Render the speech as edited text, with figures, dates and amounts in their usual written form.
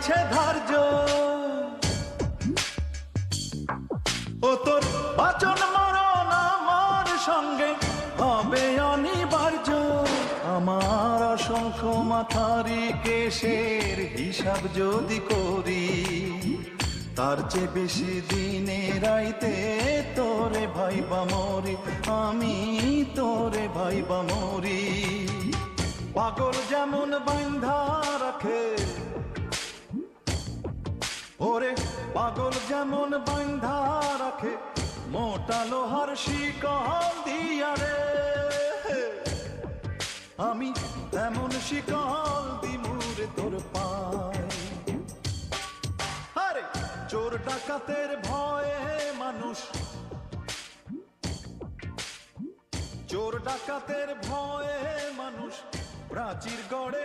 আছে ধার্য। ও তোর বাচন মরণ আমার সঙ্গে হবে অনিবার্য। আমার অসংখ্য মাথারি কেশের হিসাব যদি করি, তার চেয়ে বেশি দিনে রাইতে তোরে ভাইবা মরি, আমি তোরে ভাইবা মরি। পাগল যেমন বান্ধা রাখে, ওরে পাগল যেমন বান্ধা রাখে মোটা লোহার শিকল দিয়া রে, আমি তেমন শিকল দিমুরে তোর পায়। আরে চোর ডাকাতের ভয়ে মানুষ, চোর ডাকাতের ভয়ে মানুষ প্রাচীর গড়ে